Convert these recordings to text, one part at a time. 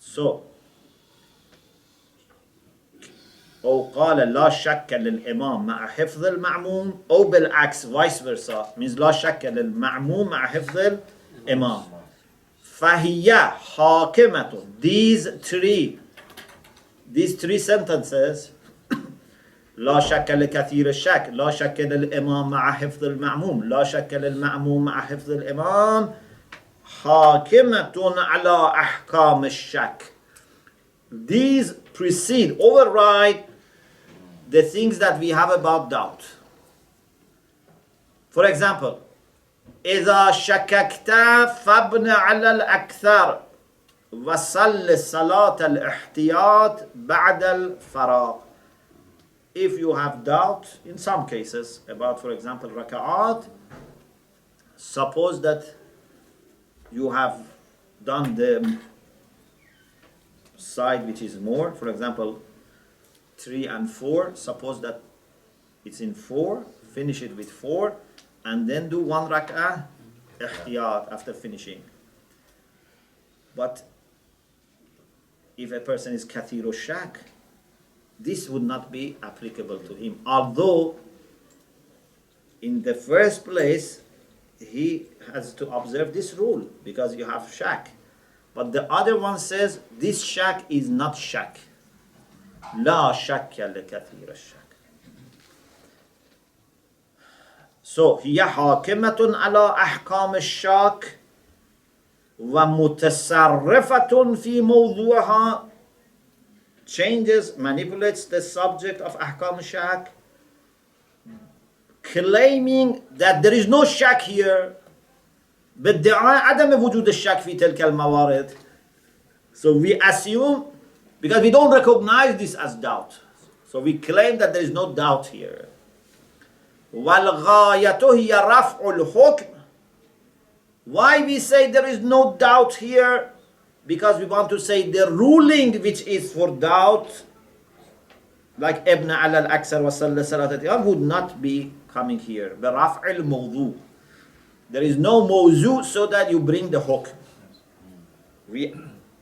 So, أو قال لا شك للإمام مع حفظ المعموم أو بالعكس vice versa means لا شك للمعموم مع حفظ الإمام فهي حاكمة these three sentences لا شك لكثير الشك لا شك للإمام مع حفظ المعموم لا شك للمعموم مع حفظ الإمام حاكمة على أحكام الشك. These precede, override the things that we have about doubt. For example, إذا شككت فابن على الأكثر وصل صلاة الاحتياط بعد الفراغ. If you have doubt, in some cases, about, for example, raka'at, suppose that you have done the side which is more, for example, 3 and 4, suppose that it's in 4, finish it with 4, and then do 1 rak'ah ihtiyat after finishing. But if a person is kathiru shak, this would not be applicable to him. Although, in the first place, he has to observe this rule because you have shak. But the other one says this shak is not shak. لا شك لكثير الشك. So هي حاكمة على أحكام الشك ومتصرفة في موضوعها, changes, manipulates the subject of أحكام الشك, claiming that there is no shak here, بادعاء عدم وجود الشك في تلك الموارد. So we assume, because we don't recognize this as doubt, so we claim that there is no doubt here. وَالْغَايَةُ هِيَ رَفْعُ الْحُكْمِ. Why we say there is no doubt here? Because we want to say the ruling which is for doubt, like Ibn al-Aksar wa sallallahu would not be coming here. بِرَفْعِ الْمَوْضُوع. There is no mawzu so that you bring the hukm. We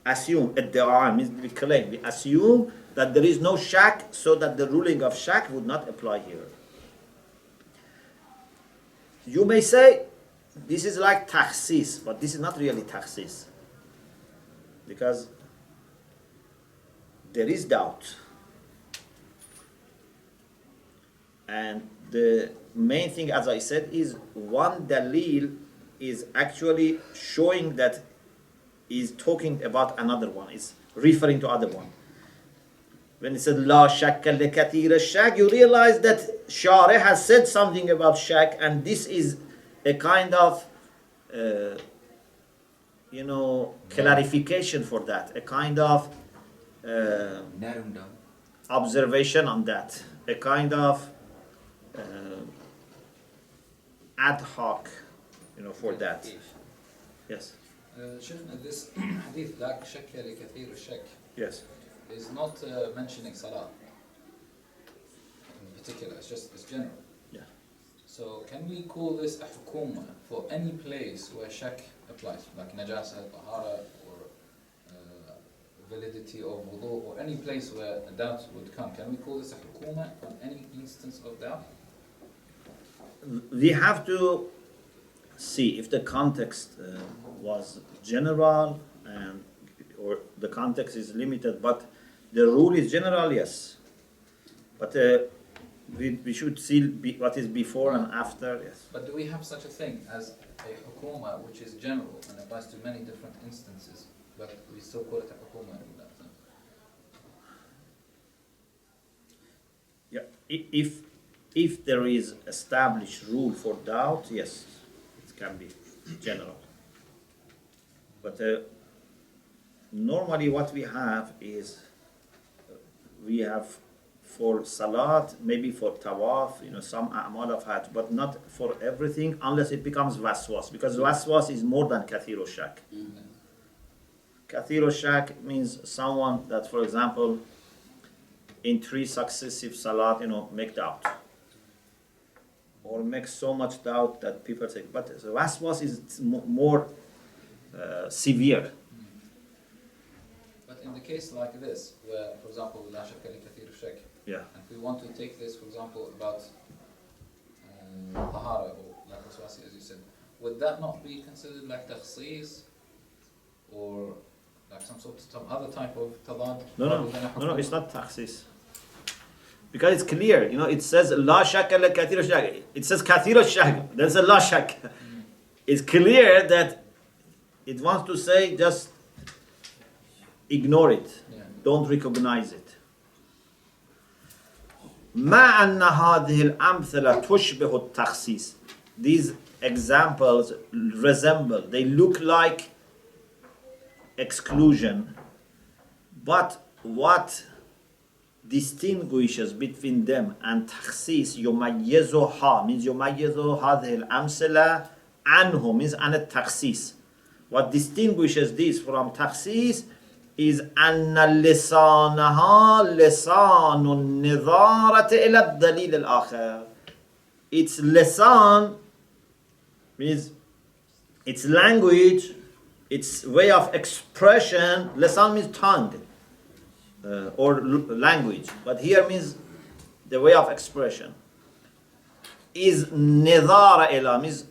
assume, means we claim, we assume that there is no shak so that the ruling of shak would not apply here. You may say, this is like takhsis, but this is not really takhsis. Because there is doubt. And the main thing, as I said, is one dalil is actually showing that is talking about another one, is referring to other one. When it said La shakka lekathir shak, you realize that Sharih has said something about shak, and this is a kind of clarification for that, a kind of observation on that, a kind of ad hoc, for that. Yes. This hadith, لا شك لكثير الشك, Yes. is not mentioning salah in particular. It's general. Yeah. So can we call this a hukuma for any place where shak applies, like najasa, tahara, or validity of wudu, or any place where a doubt would come? Can we call this a hukuma on any instance of doubt? We have to see if the context was general or the context is limited, but the rule is general, yes. But we should see what is before and after, yes. But do we have such a thing as a hukuma which is general and applies to many different instances, but we still call it a hukuma in that sense? Yeah, if there is established rule for doubt, yes, it can be general. But normally what we have is, we have for salat, maybe for tawaf, some a'mal of hajj, but not for everything unless it becomes waswas, because waswas is more than kathiru shak. Kathiru shak means someone that, for example, in 3 successive salat, make doubt. Or make so much doubt that people say, but the waswas is more severe. But in the case like this, where, for example, لا شك لكثير الشك, Yeah. and if we want to take this, for example, about طهارة or like waswasi, as you said, would that not be considered like تخصيص or like some other type of تضاد? No, it's not taxis. Because it's clear, it says لا شك لكثير الشك. It says كثير الشك. There's a لا شك. It's clear that it wants to say just ignore it. Yeah. Don't recognize it. مع أن هذه الأمثلة تشبه التخصيص. These examples resemble, they look like exclusion, but what distinguishes between them and تخصيص يميزها means يميز هذه الأمثلة عنه means عن التخصيص. What distinguishes this from تخصيص is أن لسانها لسان النظارة إلى الدليل الآخر. Its lisan means its language, its way of expression. Lisan means tongue or language, but here means the way of expression. Is nidara ila means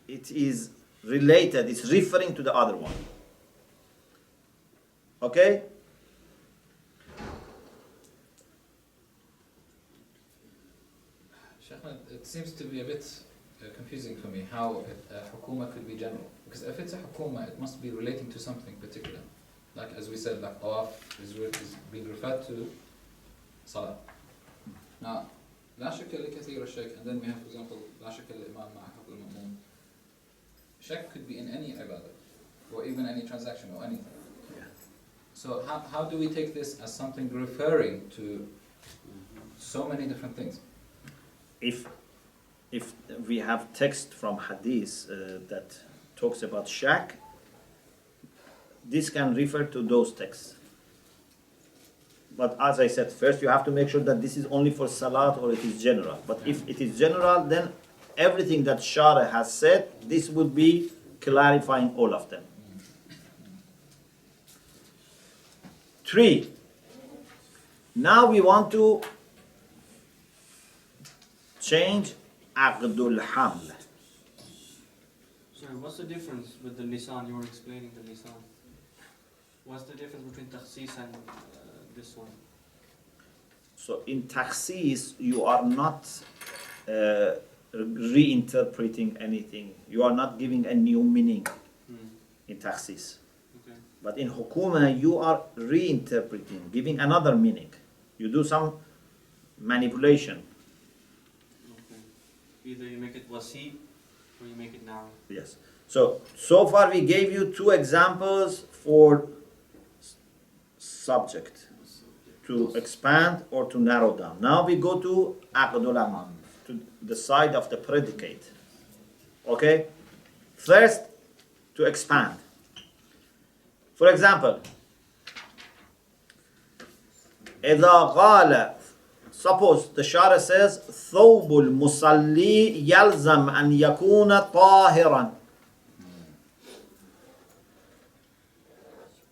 it is related, it's referring to the other one. Okay? Shaykhna, it seems to be a bit confusing for me how hukuma could be general. Because if it's a hukuma, it must be relating to something particular. Like as we said, like awaf is being referred to salah. Now, لا شك لكثير الشك, and then we have, for example, لا شك للإمام مع حق المأموم. Shak could be in any ibadah, or even any transaction or anything. Yeah. So how do we take this as something referring to so many different things? If we have text from hadith that talks about shak, this can refer to those texts. But as I said, first you have to make sure that this is only for salat or it is general. But if it is general, then everything that Shara has said, this would be clarifying all of them. 3. Now we want to change Aqdul Haml. Sorry, what's the difference with the lisan? You were explaining the lisan. What's the difference between takhsis and this one? So in takhsis, you are not reinterpreting anything. You are not giving a new meaning in takhsis. Okay. But in hukuma, you are reinterpreting, giving another meaning. You do some manipulation. Okay. Either you make it wasi or you make it narrow. Yes. So far we gave you 2 examples for subject, to expand or to narrow down. Now we go to aqdul amal, to the side of the predicate. Okay? First, to expand. For example, إذا قال, suppose the Shara says ثوب المصلي يلزم أن يكون طاهرا.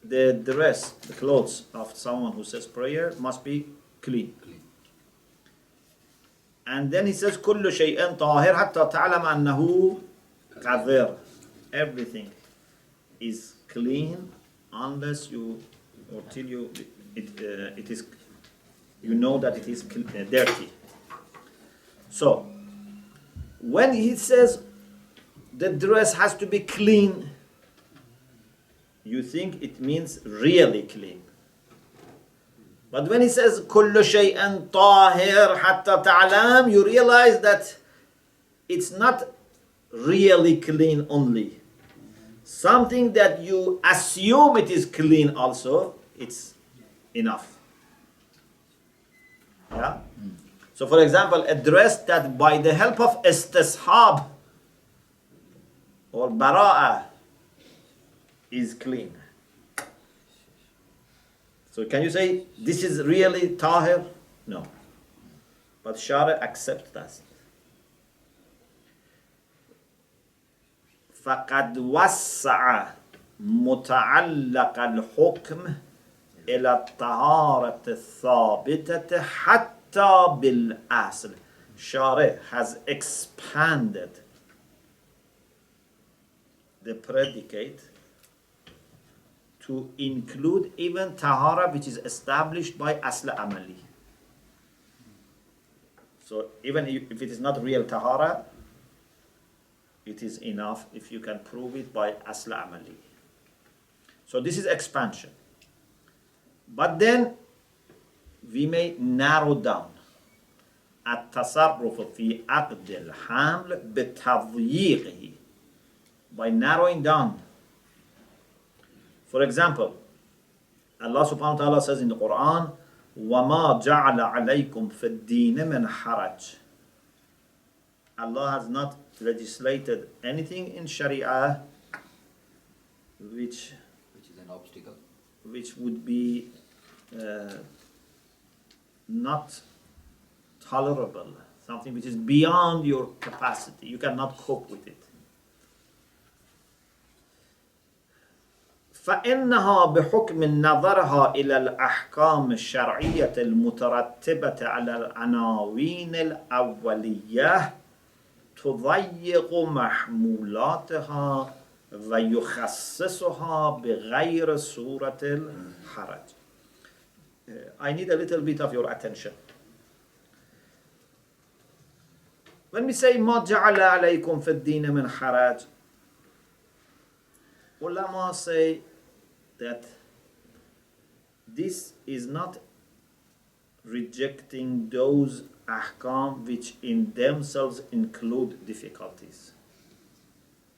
The dress, the clothes of someone who says prayer must be clean. And then he says كل شيء طاهر حتى تعلم أنه قذر. Everything is clean unless you, or till you, it is, you know that it is dirty. So when he says the dress has to be clean, you think it means really clean. But when he says كل شيء طاهر حتى تعلم, you realize that it's not really clean only. Something that you assume it is clean also, it's enough. Yeah? So for example, a dress that by the help of istishab or bara'ah is clean. So can you say this is really tahir? No. But Shara accepts that. فَقَدْ وَسَّعَ متعلق الحكم إلى الطهارة الثابتة حتى بالأصل. Shari has expanded the predicate to include even tahara which is established by asl amali. So even if it is not real tahara, it is enough if you can prove it by asl amali. So this is expansion. But then we may narrow down التصرف في عقد الحمل بتضييقه, by narrowing down. For example, Allah subhanahu wa ta'ala says in the Quran, وَمَا جَعَلَ عَلَيْكُمْ فِي الدِّينِ مِنْ حَرَجٍ. Allah has not legislated anything in Sharia which is an obstacle. which would be not tolerable, something which is beyond your capacity. You cannot cope with it. فإنها بحكم نظرها إلى الأحكام الشرعية المترتبة على العناوين الأولية تضيق محمولاتها ويخصصها بغير صورة الحرج. I need a little bit of your attention. When we say ما جعل عليكم في الدين من حرج, ulama say that this is not rejecting those ahkam which in themselves include difficulties.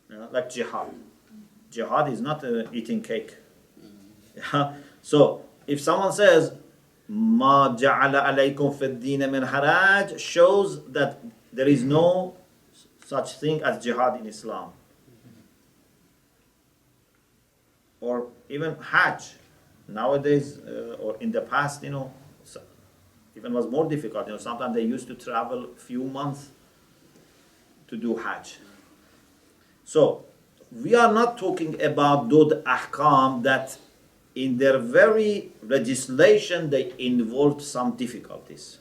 Like jihad. Jihad is not eating cake. Yeah? So if someone says ما جعل عليكم في الدين من حرج, shows that there is no such thing as jihad in Islam. Or even Hajj. Nowadays, or in the past, even was more difficult. Sometimes they used to travel few months to do Hajj. So, we are not talking about those ahkam that in their very legislation they involved some difficulties.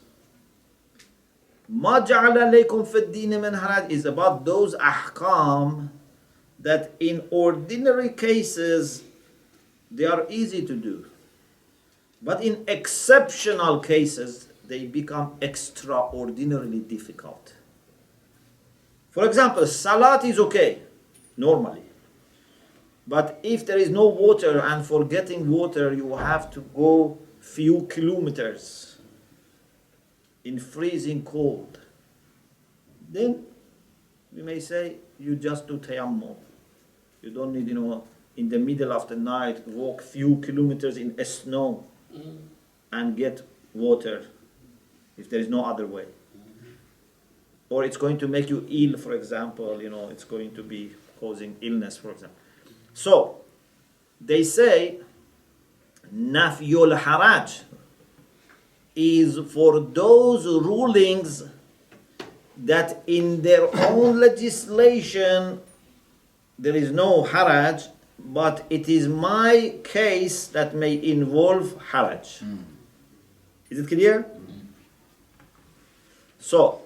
ما جعل عليكم في الدين من حرج is about those ahkam that in ordinary cases they are easy to do. But in exceptional cases they become extraordinarily difficult. For example, salat is okay, normally. But if there is no water, and for getting water you have to go few kilometers in freezing cold, then we may say you just do tayammum. You don't need, in the middle of the night walk few kilometers in snow and get water if there is no other way. Or it's going to make you ill, for example, it's going to be causing illness, for example. So, they say, Nafyul Haraj is for those rulings that in their own legislation there is no haraj, but it is my case that may involve haraj. Is it clear? So,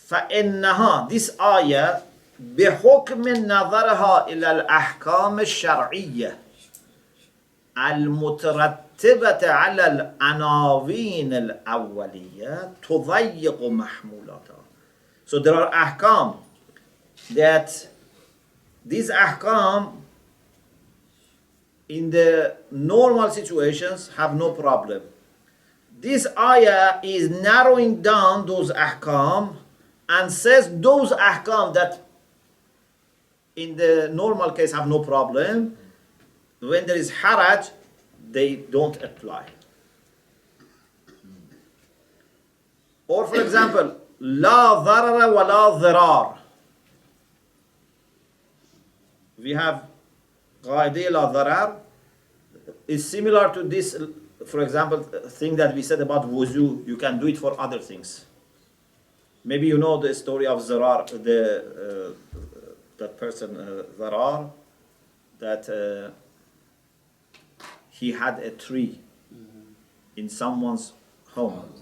فإنها, this ayah, بحكم نظرها إلى الأحكام الشرعية المترتبة على العناوين الأولية تضيق محمولاتها. So there are ahkam that these ahkam in the normal situations have no problem. This ayah is narrowing down those ahkam and says those ahkam that in the normal case have no problem, when there is haraj, they don't apply. Or for example, la dharara wa la dhirar. We have qaida la dharar is similar to this, for example, thing that we said about wuzu. You can do it for other things. Maybe you know the story of Zarar, the that person Dharar, that he had a tree in someone's home,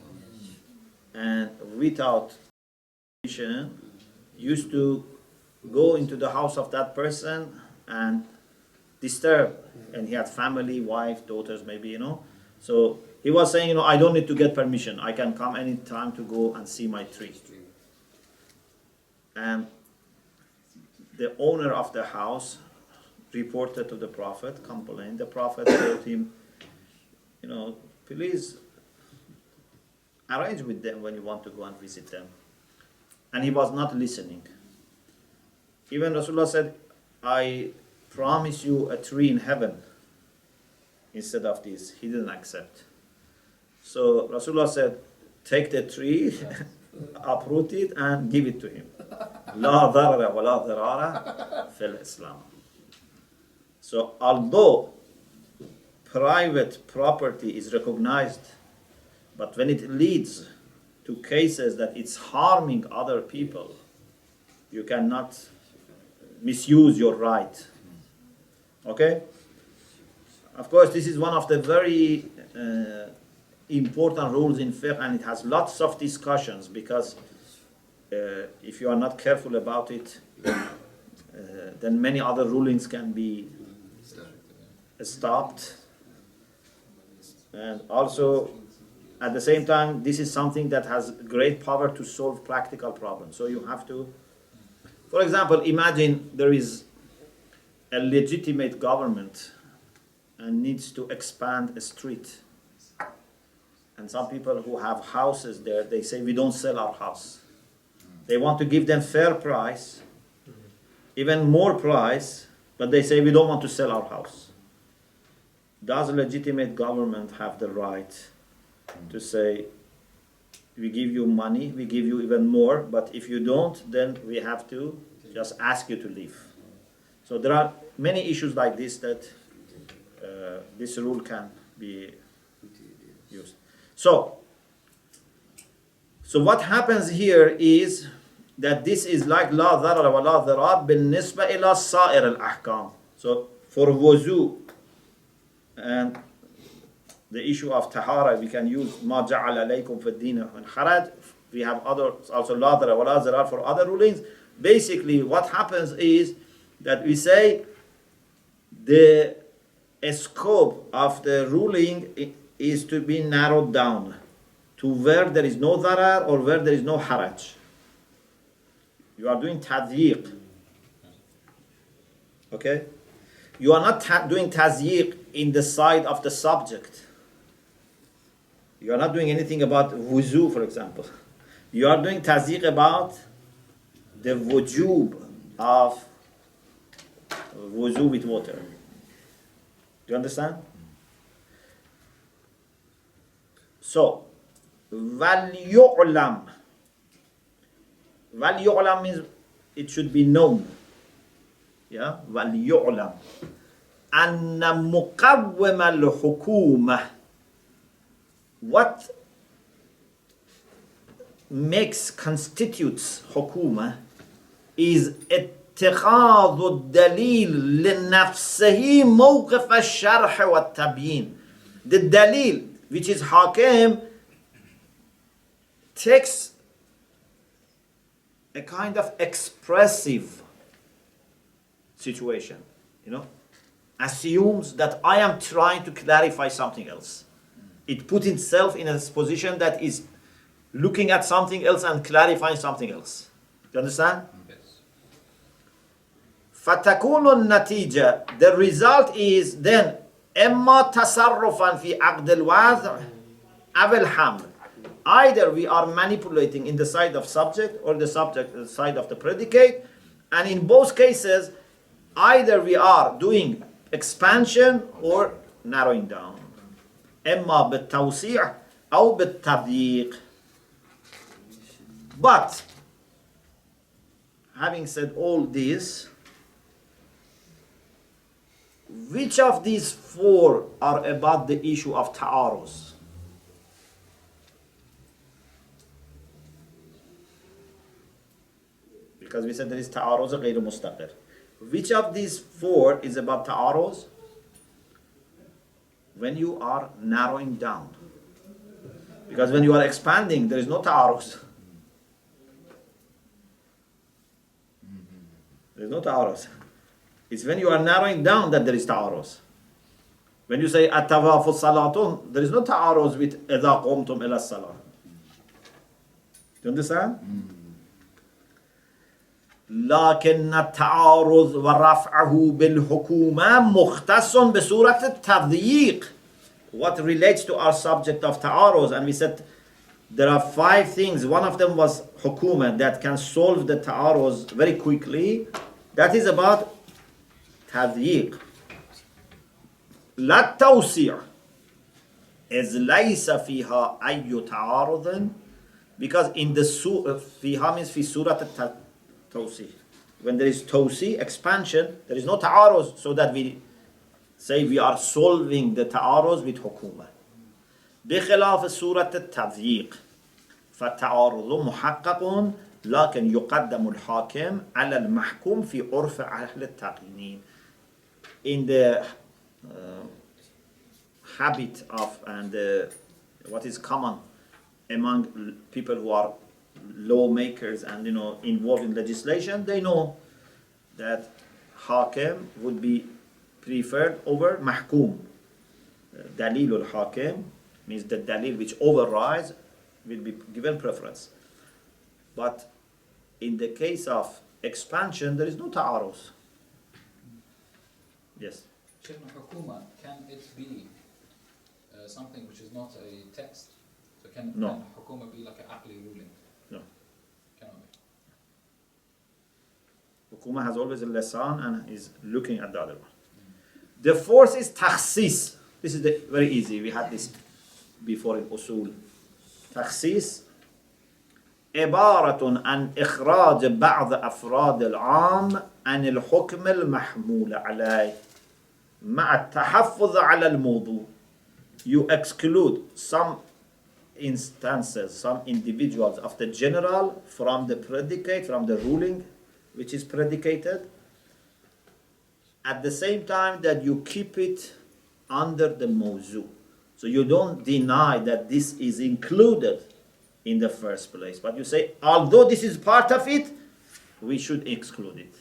and without permission used to go into the house of that person and disturb, and he had family, wife, daughters, maybe, you know. So he was saying, you know, I don't need to get permission. I can come anytime to go and see my tree. And the owner of the house reported to the Prophet, complained. The Prophet told him, you know, please arrange with them when you want to go and visit them. And he was not listening. Even Rasulullah said, I promise you a tree in heaven instead of this. He didn't accept. So Rasulullah said, take the tree, uproot it, and give it to him. La dharara wa la dharara fil Islam. So although private property is recognized, but when it leads to cases that it's harming other people, you cannot misuse your right. Okay? Of course, this is one of the very important rules in fiqh, and it has lots of discussions, because if you are not careful about it, then many other rulings can be stopped. And also, at the same time, this is something that has great power to solve practical problems. So you have to, for example, imagine there is a legitimate government and needs to expand a street. And some people who have houses there, they say, we don't sell our house. They want to give them fair price, even more price, but they say, we don't want to sell our house. Does a legitimate government have the right to say, we give you money, we give you even more, but if you don't, then we have to just ask you to leave? So there are many issues like this that this rule can be used. So what happens here is that this is like la dharara wa la dharar bin nisba ila sa'ir al-ahkam. So for wuzu and the issue of tahara, we can use ma ja'ala alaykum fi ad-din min haraj. We have other, also la dharara wa la dharar for other rulings. Basically what happens is that we say the scope of the ruling is to be narrowed down to where there is no dharar or where there is no haraj. You are doing tadyiq. Okay? You are not doing tadyiq in the side of the subject. You are not doing anything about wuzu, for example. You are doing tadyiq about the wujub of wuzu with water. Do you understand? So, وَلْيُعْلَمْ. وَلْيُعْلَمْ means it should be known. Yeah? وَلْيُعْلَمْ. أَنَّ مُقَوِّمَ الْحُكُومَةِ. What constitutes hukuma is اتخاذ الدليل لنفسه موقف الشرح والتبيين. The dalil, which is hakim, takes a kind of expressive situation, assumes that I am trying to clarify something else. It puts itself in a position that is looking at something else and clarifying something else. Do you understand? فَتَكُونُ النَّتِيجَةِ. The result is then إِمَّا تَصَرُّفًا فِي عَقْدِ الْوَضْعِ أَوِ الْحَمْلِ. Either we are manipulating in the side of subject or the side of the predicate, and in both cases, either we are doing expansion or narrowing down. إِمَّا بِالتَّوْسِيعِ أو بِالتَّضْيِيقِ. But, having said all this, which of these four are about the issue of ta'aruz? because we said there is ta'aruz غير مستقر. Which of these four is about ta'aruz? When you are narrowing down. Because when you are expanding, there is no ta'aruz. There is no ta'aruz. It's when you are narrowing down that there is ta'aruz. When you say at-tawafu salatun, there is no ta'aruz with إِذَا قُمْتُمْ إِلَى الصَّلَاةِ. Do you understand? لكن التعارض ورفعه بالحكومة مختص بصورة التضييق. What relates to our subject of ta'aruz, and we said there are 5 things. One of them was hukuma that can solve the ta'aruz very quickly. That is about تضييق. لا التوسيع إذ ليس فيها أي تعارض, because in the فيها means في سورة التوسيع. When there is توسيع, expansion, there is no ta'aruz, so that we say we are solving the ta'aruz with حكومة. بخلاف سورة التضييق فالتعارض محقق لكن يقدم الحاكم على المحكوم في عرف أهل التقنين. In the habit of and what is common among people who are lawmakers and involved in legislation, they know that hakim would be preferred over mahkum. Dalil al-hakim means the dalil which overrides will be given preference. But in the case of expansion, there is no ta'aruz. Yes. Shaykhna, hukuma, can it be something which is not a text? So can hukuma be like an aqli ruling? No. Cannot be. Hukuma has always a lisan and is looking at the other one. The fourth is takhsis. This is very easy. We had this before in Usul. Takhsis عبارة عن إخراج بعض أفراد العام عن الحكم المحمول عليه مع التحفظ على الموضوع. You exclude some instances, some individuals of the general from the predicate, from the ruling which is predicated, at the same time that you keep it under the mawzu. So you don't deny that this is included in the first place, but you say, although this is part of it, we should exclude it.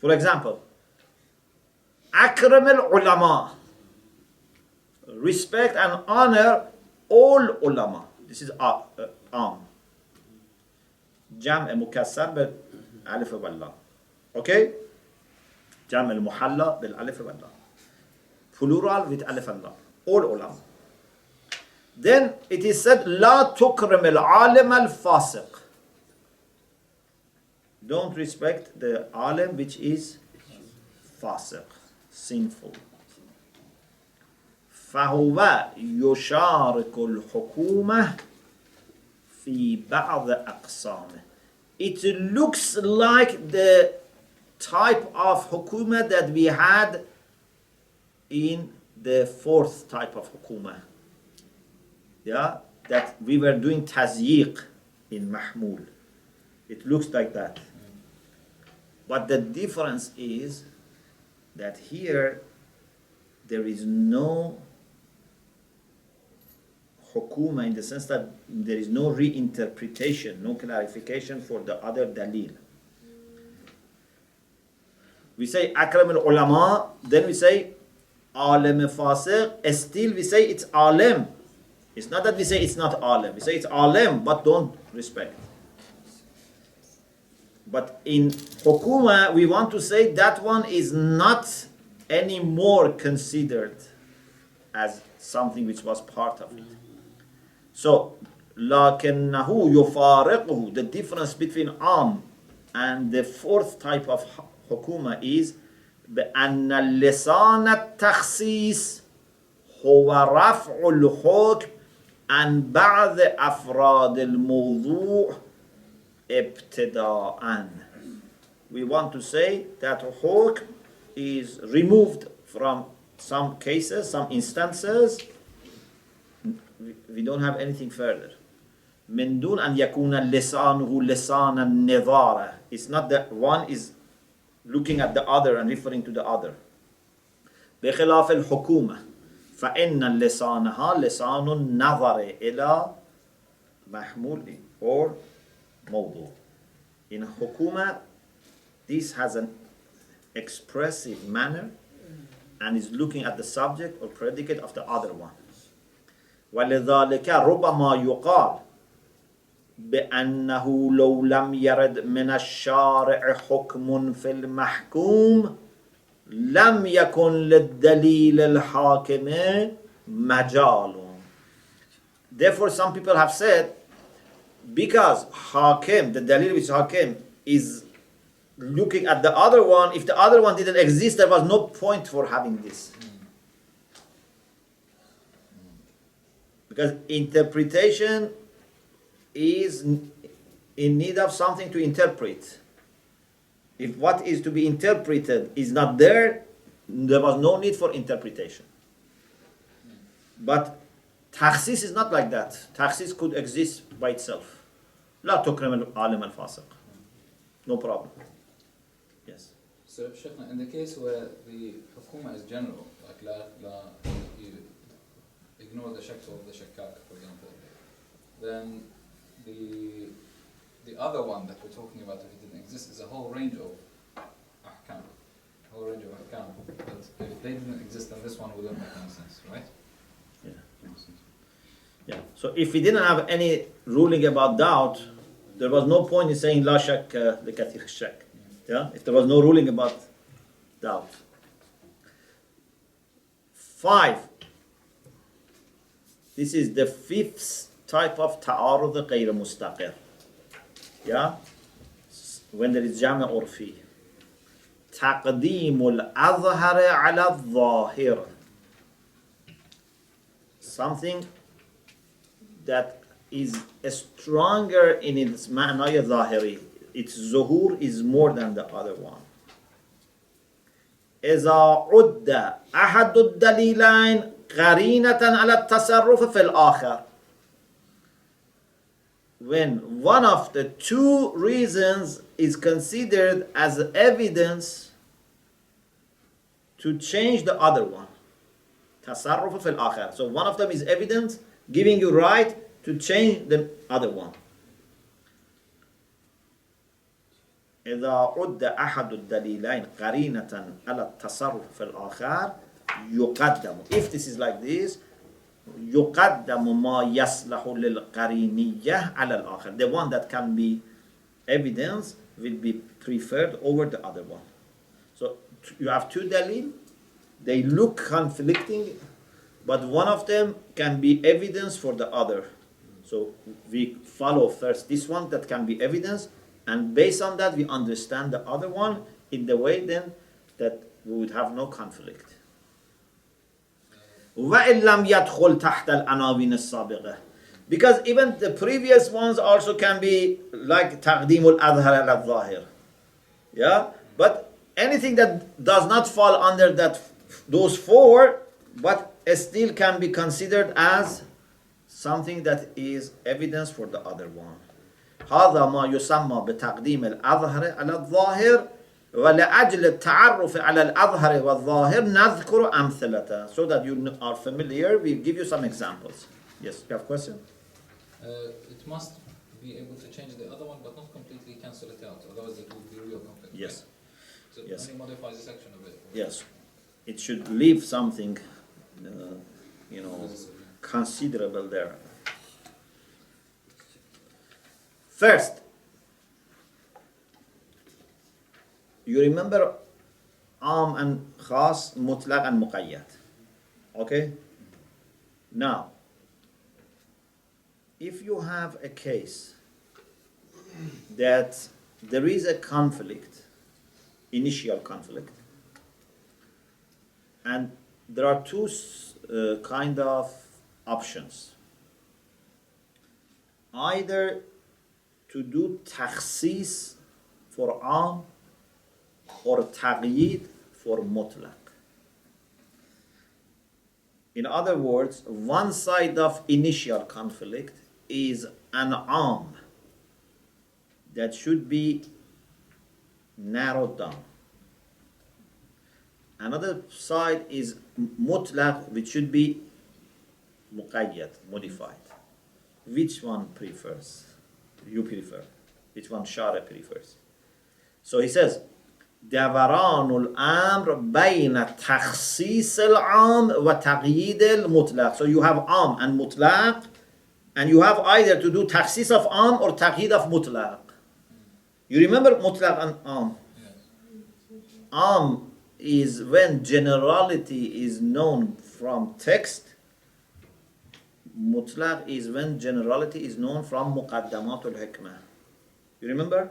For example, akram al-ulama, respect and honor all ulama. This is am. Jam' mukassar bil alif wal lam. Okay? Jam' al-muhalla bil alif wal lam. Plural with alif and lam. All ulama. Then it is said, لا تكرم العالم الفاسق. Don't respect the alim which is fasiq, sinful. فهو يشارك الحكومة في بعض أقسامه. It looks like the type of hukuma that we had in the fourth type of hukuma. Yeah, that we were doing tazyiq in mahmul. It looks like that. But the difference is that here there is no hukuma in the sense that there is no reinterpretation, no clarification for the other dalil. We say akram al-ulama, then we say alim fasiq, still we say it's alim. It's not that we say it's not alim. We say it's alim, but don't respect. But in hukuma, we want to say that one is not anymore considered as something which was part of it. So, لَكِنَّهُ يُفَارِقُهُ, the difference between am and the fourth type of hukuma is بأن اللسان التخصيص هو رفع الحكم عن بعض أفراد الموضوع ابتداءً. We want to say that hukm is removed from some cases, some instances. We don't have anything further. من دون أن يكون لسانه لسان النظارة. It's not that one is looking at the other and referring to the other. بخلاف الحكومة فإن لسانها لسان النظر إلى محمول or موضوع. In حكومة, this has an expressive manner and is looking at the subject or predicate of the other one. ولذلك ربما يقال بأنه لو لم يرد من الشارع حكم في المحكوم لم يكن للدليل الحاكم مجال. Therefore, some people have said, because Hakim, the dalil which Hakim is looking at the other one, if the other one didn't exist, there was no point for having this. Because interpretation is in need of something to interpret. If what is to be interpreted is not there, there was no need for interpretation. But takhsis is not like that. Takhsis could exist by itself. لا تكرم العالم الفاسق. No problem. Yes. So, Shaykhna, in the case where the hukuma is general, like you ignore the shaks or the shakkak, for example, then the other one that we're talking about, if it didn't exist, is a whole range of ahkam. A whole range of ahkam. But if they didn't exist, then this one wouldn't make any sense, right? Yeah. Yeah. So if we didn't have any ruling about doubt, there was no point in saying la shak likathir shak. Yeah. If there was no ruling about doubt. 5. This is the 5th type of ta'arud غير مستقر. Yeah. When there is jama or fi. تقديم الأظهر على الظاهر. Something that is stronger in its ma'naya zahiri. Its zuhur is more than the other one. إذا عد أحد الدليلين قرينة على التصرف في الآخر. When one of the two reasons is considered as evidence to change the other one. تصرف في الآخر. So one of them is evidence giving you right to change the other one. إذا عد أحد الدليلين قرينة على التصرف في الآخر يقدم. If this is like this, يقدم ما يصلح للقرينية على الآخر. The one that can be evidence will be preferred over the other one. So you have two dalil, they look conflicting, but one of them can be evidence for the other. So we follow first this one that can be evidence, and based on that we understand the other one in the way then that we would have no conflict. وَإِن لَمْ يَدْخُلْ تَحْتَ الْأَنَاوِينِ السَّابِقَةِ. Because even the previous ones also can be like تَقْدِيمُ الْأَظْهَرِ عَلَى الظَّاهِرِ. Yeah? But anything that does not fall under those 4, but still can be considered as something that is evidence for the other one. هذا ما يسمى بتقديم الأظهر على الظاهر ولأجل التعرف على الأظهر والظاهر نذكر أمثلة. So that you are familiar, we give you some examples. Yes, you have a question? It must be able to change the other one, but not completely cancel it out. Otherwise, it would be real conflict. Yes. Right? So Yes. it only modifies a section of it. Yes. It should leave something, considerable there. First, you remember Am and Khas, Mutlaq and Muqayyad. Okay? Now, if you have a case that there is a conflict, initial conflict, and there are two kind of options. Either to do takhsis for Am or taqyid for mutlaq. In other words, one side of initial conflict is an arm that should be narrowed down. Another side is mutlaq, which should be muqayyad, modified. Which one prefers? You prefer. Which one Shara prefers? So he says, دوران الأمر بين تخصيص العام وتقييد المطلق. So you have am and mutlaq, and you have either to do takhsis of am or taqyid of mutlaq. You remember mutlaq and am? Am is when generality is known from text. Mutlaq is when generality is known from muqaddamat al-hikmah. You remember?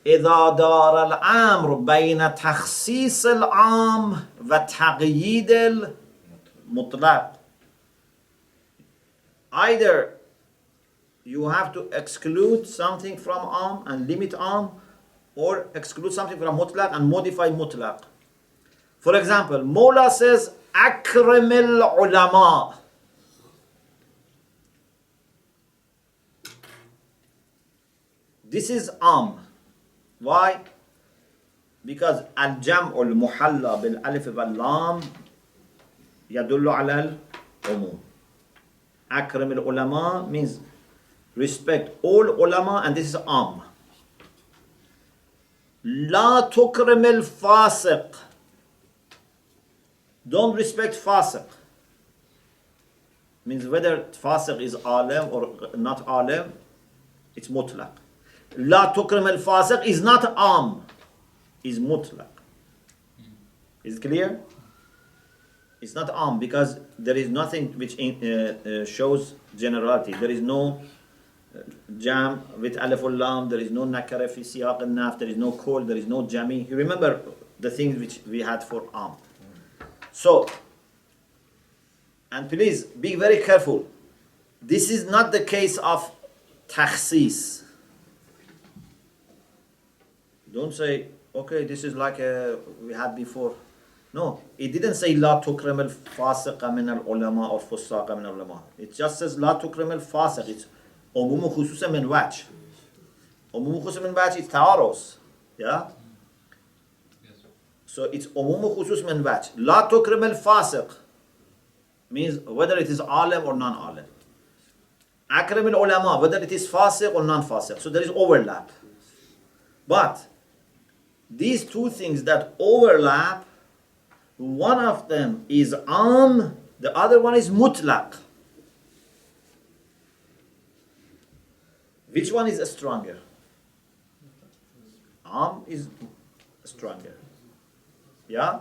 إذا دار الأمر بين تخصيص العام وتقييد المطلق. Either you have to exclude something from am and limit am, or exclude something from mutlaq and modify mutlaq. For example, Mawla says, أكرم العلماء. This is am. Why? Because al-jam'u al-muhalla bil-alif wal-lam yadullu ala al-umum. Akram al-ulama means respect all ulama, and this is am. La tukrim al-fasiq. Don't respect fasiq. Means whether fasiq is alim or not alim, it's mutlaq. La tukrim al-fasiq is not am, is mutlaq. Is it clear? It's not am because there is nothing which shows generality. There is no jam with alif ul-lam, there is no nakara fi siyaq al-naf, there is no kol, there is no jami. You remember the things which we had for am. So, and please be very careful. This is not the case of takhsis. Don't say, okay, this is like we had before. No, it didn't say la tukrim al-fasiqa min al-ulama or fusaqa min al-ulama. It just says la tukrim al-fasiq. It's umum khususa min wajh. Umum khususa min wajh is ta'arus. Yeah? So it's umum khusus min wajh. La tukrim al-fasiq means whether it is alim or non-alim. Akram al-ulama, whether it is fasiq or non-fasiq. So there is overlap. But these two things that overlap, one of them is am, the other one is mutlaq. Which one is stronger? Am is stronger. Yeah?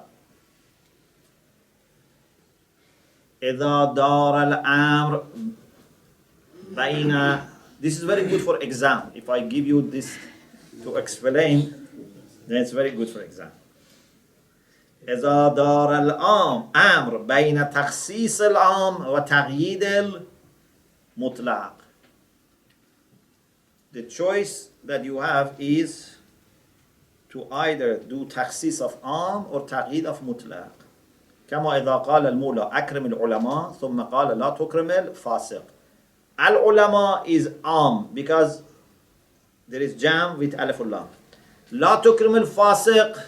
إذا دار الأمر بين. This is very good for exam. If I give you this to explain, then it's very good for exam. إذا دار الأمر بين تخصيص العام وتقييد المطلق. The choice that you have is to either do takhsis of am or taqyid of mutlaq. كما إذا قال المولى أكرم العلماء ثم قال لا تكرم الفاسق. Al-ulama is am because there is jam with alif ul-lam. La tukrim al-fasiq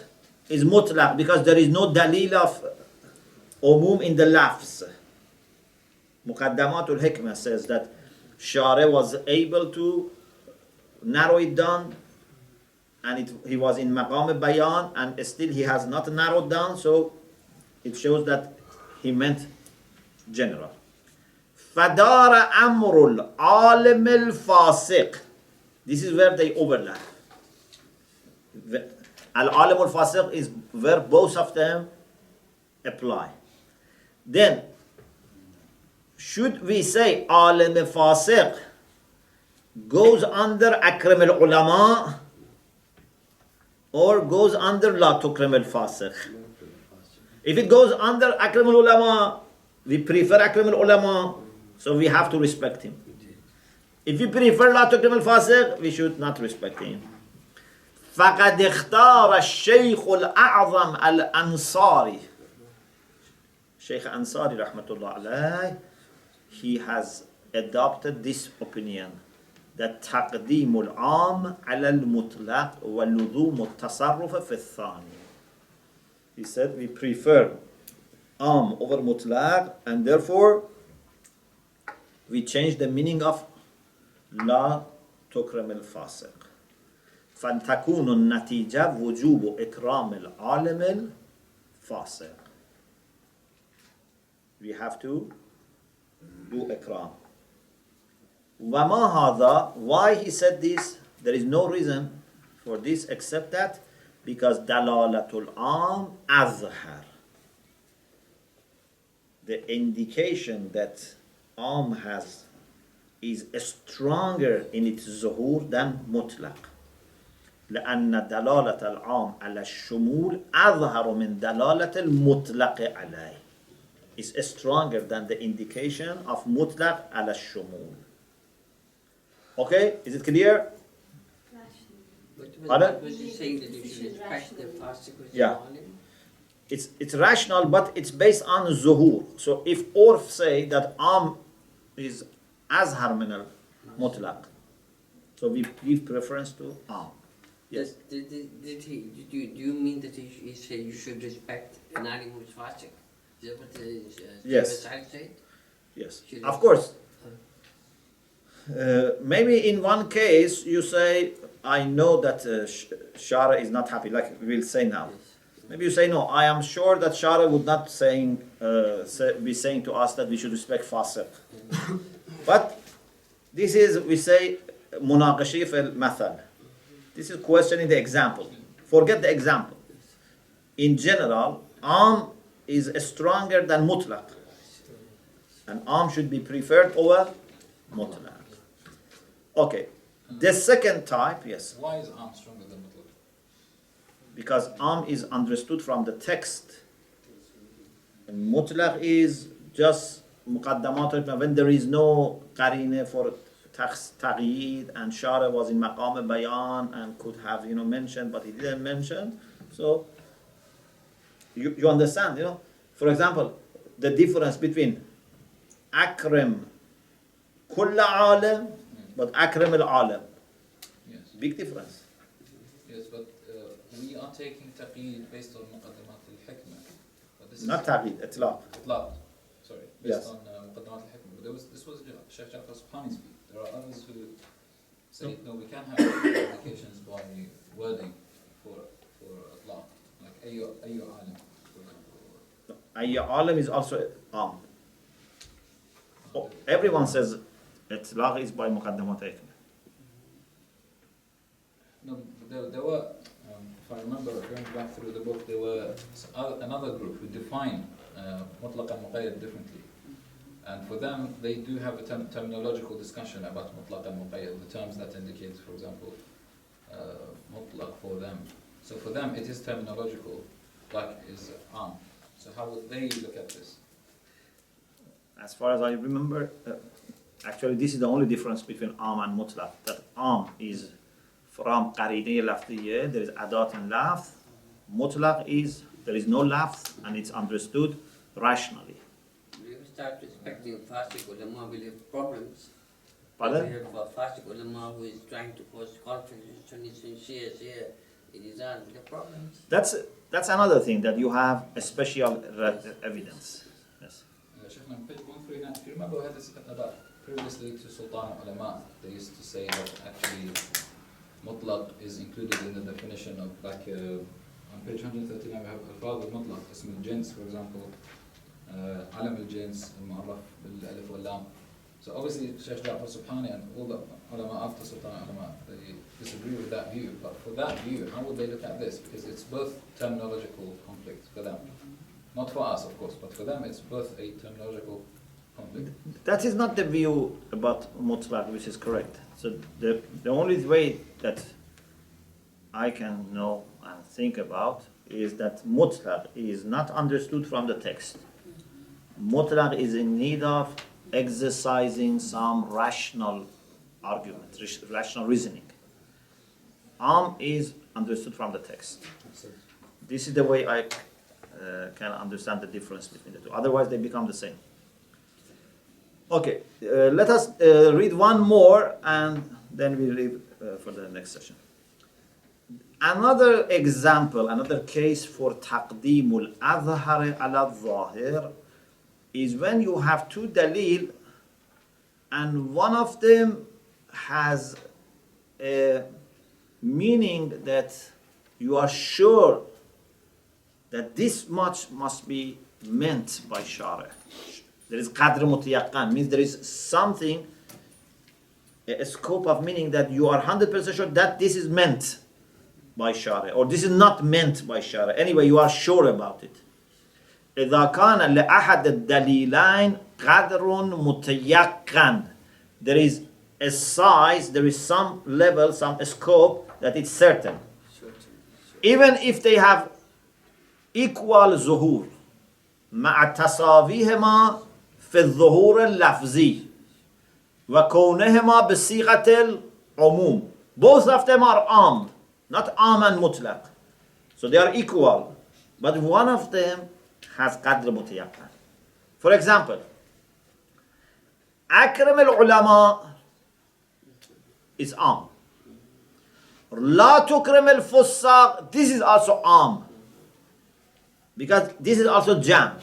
is mutlaq because there is no dalil of umum in the lafz. Muqaddamat al-hikmah says that Shari was able to narrow it down, and he was in maqam bayan, and still he has not narrowed down, so it shows that he meant general. Fadara amrul alim al-fasiq. This is where they overlap. Al-alim al-fasiq is where both of them apply. Then, should we say alim al-fasiq goes under akram al-ulama or goes under la tukram al-fasiq? If it goes under akram al-ulama, we prefer akram al-ulama, so we have to respect him. If we prefer la tukrim al-fasiq, we should not respect him. فَقَدْ اخْتَارَ الشَّيْخُ الْأَعْظَمَ الْأَنصَارِ. Shaykh Ansari rahmatullah alayh, he has adopted this opinion that تقديم العام على المطلق ولزوم التصرف في الثاني. He said we prefer am over mutlaq, and therefore we change the meaning of لا تكرم الفاسق. فتكون النتيجة وجوب إكرام العالم الفاسق. We have to do ikram. وما هذا, why he said this? There is no reason for this except that because dalalatul am azhar. The indication that am has is stronger in its zuhur than mutlaq. لأن دلالة العام على الشمول أظهر من دلالة المطلق عليه. Is stronger than the indication of mutlaq على الشمول. Okay, is it clear? But was he saying that you should respect the Fasik with Yeah. the alim? It's rational, but it's based on zuhur. So if Orf say that am is azhar min al mutlaq, so we give preference to am. Yes. Did do you mean that he said you should respect an alim who's Fasik? Is that what the Yes. said? Yes. Should Of it- course. Maybe in one case you say, I know that Shara is not happy, like we'll say now. Maybe you say, no, I am sure that Shara would not be saying to us that we should respect Fasiq. But this is, we say, munaqashi fil mathal. This is questioning the example. Forget the example. In general, am is stronger than mutlaq. And am should be preferred over mutlaq. Okay. The second type, yes. Why is am stronger than mutlaq? Because am is understood from the text. And mutlaq is just muqaddamat, when there is no qarine for taqyid, and Shara was in maqam bayan and could have mentioned, but he didn't mention. So you understand, for example, the difference between akram kulla alim but akram al-alim. Yes. Big difference. Yes, but we are taking taqyid based on muqaddamat al-hikmah. But this Not taqyid, itlaq. itlaq. Sorry, based Yes. on muqaddamat al-hikmah. But this was Sheikh Jafar Subhani's view. There are others who say no, we can have applications by wording for itlaq, like ayyu alim, for example. Ayya alim is also am. Everyone says itlaq is by muqaddamat hikmah. No, there were, if I remember going back through the book, there were another group who defined mutlaq and muqayyad differently. And for them, they do have a terminological discussion about mutlaq and muqayyad, the terms that indicate, for example, mutlaq for them. So for them, it is terminological, like is am. So how would they look at this? As far as I remember, actually this is the only difference between am and mutlaq. That am is from qarinah lafziyya, there is adat and lafz. Mutlaq is, there is no lafz and it's understood rationally. We will start respecting Fasik ulama will have problems. Pardon? We have Fasik ulama who is trying to cause conflict with Sunnis and Shias here in Iran will have problems. That's another thing, that you have a special evidence. Yes. Sheikh, on page 139, if you remember, we had this about previously to Sultan ulama, they used to say that actually mutlaq is included in the definition of, like, on page 139 we have al-fadh al-mutlaq, ism al-jins, for example, alam al-jins, al-mu'arraf bil-alif wal-lam. So obviously Shaykh Ja'far Subhani and all the ulama after Sultan ulama, they disagree with that view. But for that view, how would they look at this? Because it's both terminological conflict for them. Not for us, of course, but for them it's both a terminological conflict. That is not the view about mutlaq, which is correct. So the only way that I can know and think about is that mutlaq is not understood from the text. Mutlaq is in need of exercising some rational argument, rational reasoning. Am is understood from the text. This is the way I can understand the difference between the two. Otherwise, they become the same. Okay, let us read one more and then we leave for the next session. Another example, another case for taqdeemul adhhar ala zahir is when you have two dalil and one of them has a meaning that you are sure that this much must be meant by Shari'. There is qadr mutayaqqan, means there is something, a scope of meaning that you are 100% sure that this is meant by Shari', or this is not meant by Shari'. Anyway, you are sure about it. إذا كان لأحد الدليلين قدر متيقن. There is a size, there is some level, some scope that it's certain. Even if they have equal ظهور مع تساويهما في الظهور اللفظي وكونهما بصيغة العموم. Both of them are armed, not am and mutlaq. So they are equal, but one of them has qadr mutayaqqan. For example, أكرم العلماء is am. لا تكرم الفساق, this is also am. Because this is also jam.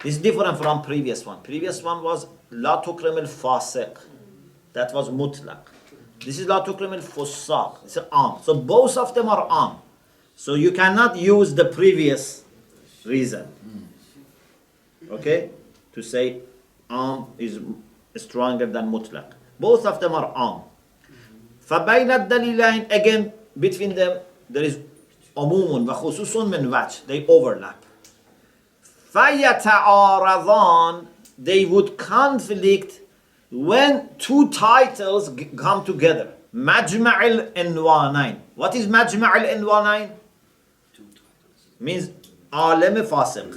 This is different from previous one. Previous one was لا تكرم الفاسق. That was mutlaq. This is لا تكرم الفساق. It's an am. So both of them are am. So you cannot use the previous reason. Okay? To say am is stronger than mutlaq. Both of them are am. فبين الدليلين, again between them there is عموم وخصوص من وجه. They overlap. فيتعارضان, they would conflict when two titles come together. مجمع العنوانين. What is مجمع العنوانين? Means عالم فاسق.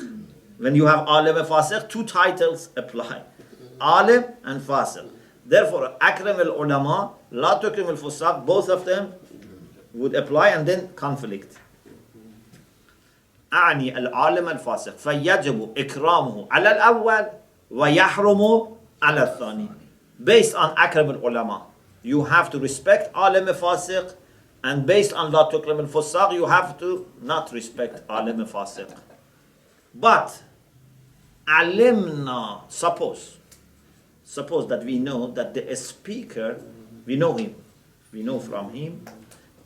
When you have عالم فاسق, two titles apply. عالم and فاسق. Therefore, أكرم العلماء لا تكرم الفساق, both of them would apply and then conflict. أعني العالم الفاسق فيجب إكرامه على الأول ويحرم على الثاني. Based on أكرم العلماء, you have to respect عالم فاسق, and based on لا تكرم الفساق, you have to not respect عالم فاسق. But علمنا, suppose that we know that the speaker, we know him, we know from him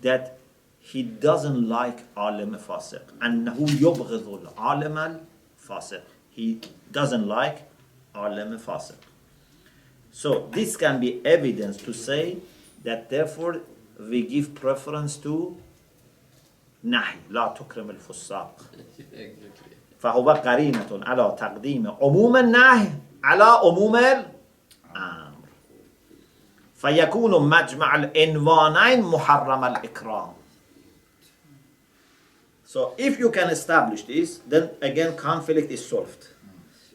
that he doesn't like عالم فاسق. أنه يبغض العالم الفاسق. He doesn't like عالم فاسق. So this can be evidence to say that therefore we give preference to نهي لا تكرم الفساق. فهو قرينة على تقديم عموم النهي على عموم الأمر. فيكون مجمع العنوانين محرم الإكرام. So if you can establish this, then again conflict is solved.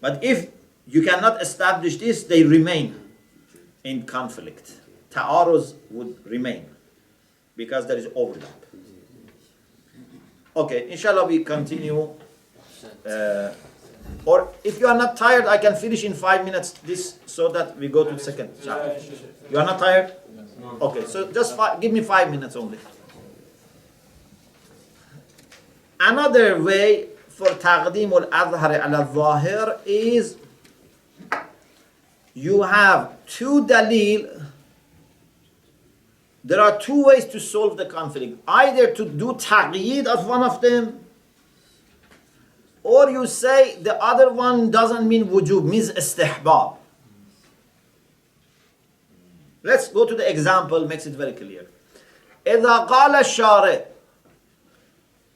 But if you cannot establish this, they remain in conflict. Ta'aruz would remain because there is overlap. Okay, inshallah we continue. Or if you are not tired, I can finish in 5 minutes this so that we go to the second chapter. You are not tired? Okay, so just give me 5 minutes only. Another way for taqdeem al-adhhar al-zahir is you have two dalil. There are two ways to solve the conflict. Either to do taqyid of one of them, or you say the other one doesn't mean wujub, means istihbab. Let's go to the example, makes it very clear. إذا قال الشارع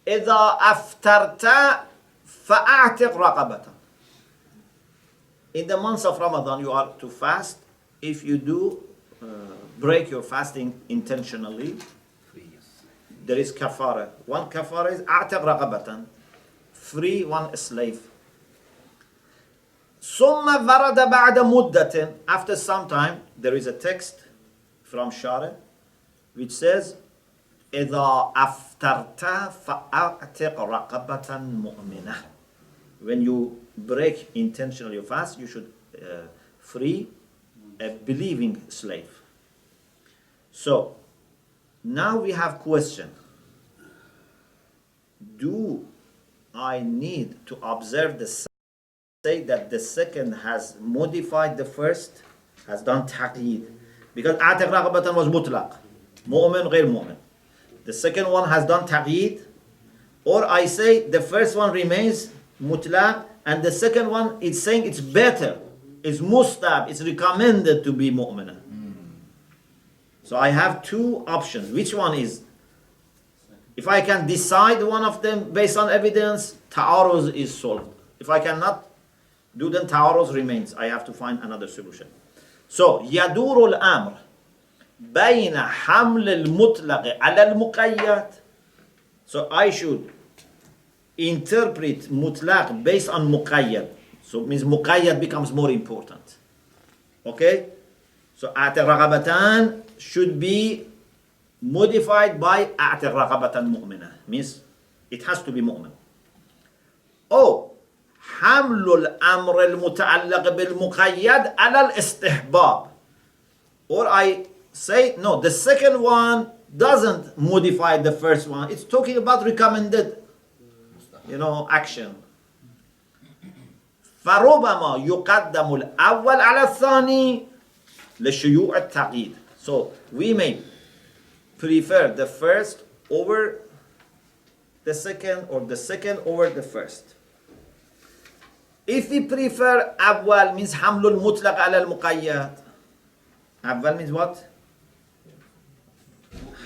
إذا أفطرت فأعتق رقبة. In the months of Ramadan, you are to fast. If you do break your fasting intentionally, there is kafara. One kafara is أعتق رقبة, free one slave. ثم ورد بعد مدة, after some time, there is a text from Shari which says إذا أفطرت فأعتق رقبة مؤمنة. When you break intentionally your fast, you should free a believing slave. So now we have question. Do I need to observe the say that the second has modified the first, has done taqyid? Because a'tiq raqabatan was mutlaq, mu'min غير mu'min. The second one has done taqyid, or I say the first one remains mutlaq and the second one is saying it's better, it's mustab, it's recommended to be mu'minah. So I have two options. Which one is? If I can decide one of them based on evidence, ta'aruz is solved. If I cannot do, then ta'aruz remains. I have to find another solution. So يدور الأمر بين حمل المطلق على المقيد. So I should interpret mutlaq based on muqayyad. So it means muqayyad becomes more important. Okay? So a'tiq raqabatan should be modified by a'tiq raqabatan mu'minah. Means it has to be mu'min. Or حمل الأمر المتعلق بالمقيد على الاستحباب. Or I say, no, the second one doesn't modify the first one. It's talking about recommended, action. فربما يقدم الأول على الثاني لشيوع التقييد. So we may prefer the first over the second, or the second over the first. If we prefer أول means حمل المطلق على المقيد. أول means what?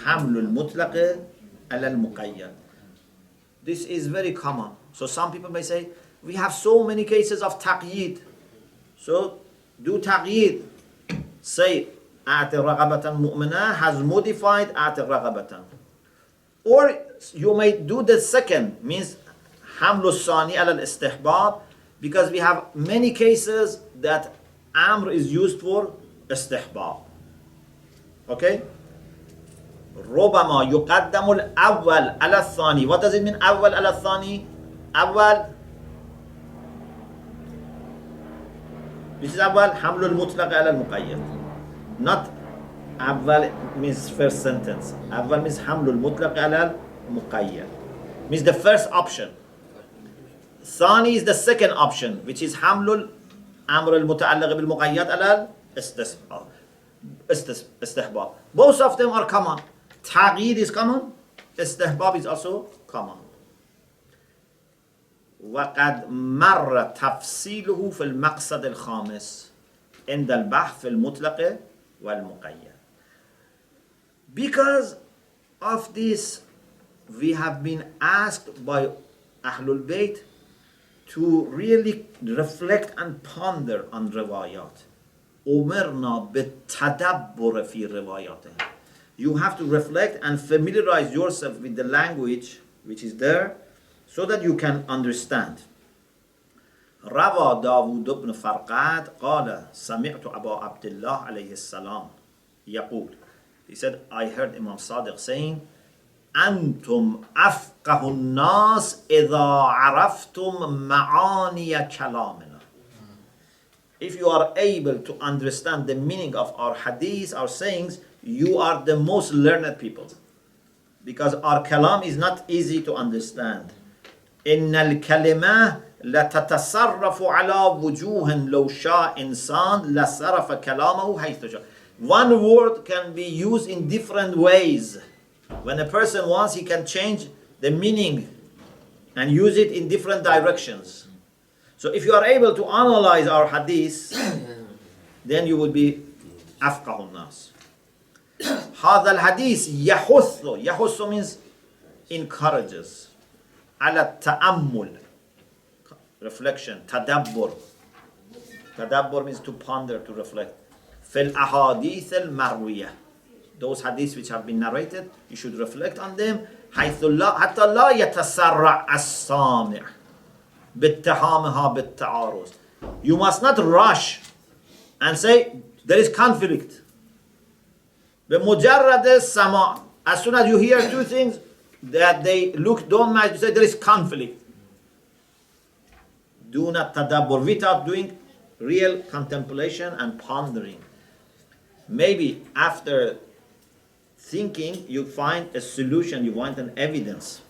حمل المطلق على المقيد. This is very common. So some people may say, we have so many cases of taqyid. So do taqyid. Say a'tiq raqabatan mu'minah has modified a'tiq raqabatan. Or you may do the second, means hamlu sani ala al-istihbab, because we have many cases that amr is used for istihbab. Okay? ربما يقدم الأول على الثاني. What does it mean أول على الثاني? أول, this is أول حمل المطلق على المقيد. Not أول means first sentence. أول means حمل المطلق على المقيد. Means the first option. ثاني is the second option, which is حمل الأمر المتعلق بالمقيد على الاستحباب. Both of them are common. Taqyid is common. Istihbab is also common. وقد مر تفصيله في المقصد الخامس عند البحث في المطلق والمقيد. Because of this, we have been asked by Ahlul Bayt to really reflect and ponder on riwayat. أمرنا بالتدبر في رواياته. You have to reflect and familiarize yourself with the language which is there so that you can understand. روى داود بن فرقاد قال سمعت أبا عبد الله عليه السلام يقول. He said, I heard Imam Sadiq saying, أنتم أفقه الناس إذا عرفتم معاني كلامنا. If you are able to understand the meaning of our hadith, our sayings, you are the most learned people. Because our kalam is not easy to understand. إن الكلمة لتتصرف على وجوه لو شاء إنسان لصرف كلامه حيث شاء. One word can be used in different ways. When a person wants, he can change the meaning and use it in different directions. So if you are able to analyze our hadith, then you will be أفقه الناس. هذا الحديث يحث means encourages على التأمل, reflection, تدبر means to ponder, to reflect. في الأحاديث المروية, those hadiths which have been narrated, you should reflect on them حيث حتى لا يتسرع السامع باتهامها بالتعارض. You must not rush and say there is conflict. بمجرد السماع, as soon as you hear two things that they don't match, you say there is conflict. Do not tadabbur, without doing real contemplation and pondering. Maybe after thinking, you find a solution, you find an evidence.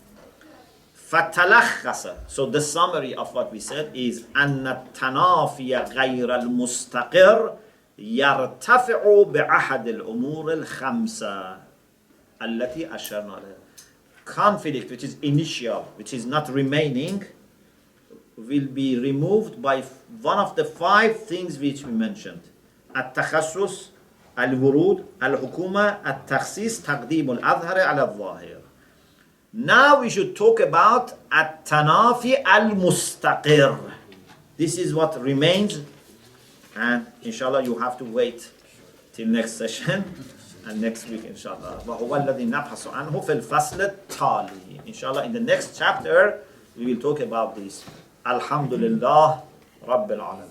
فَتَلَخَّصَ. So the summary of what we said is أَنَّ التَّنَافِيَ غَيْرَ الْمُسْتَقِرِّ يَرْتَفِعُ بِعَحَدِ الْأُمُورِ الْخَمْسَةِ الَّتِي أَشَرْنَا لَهَا. Conflict, which is initial, which is not remaining, will be removed by one of the 5 things which we mentioned. التخصص, الورود, الحكومة, التخصيص, تقديم الأظهر على الظاهر. Now we should talk about التنافي المستقر. This is what remains, and inshallah you have to wait till next session and next week inshallah. وهو الذي نبحث عنه في الفصل التالي. Inshallah in the next chapter we will talk about this. Alhamdulillah Rabbil Alameen.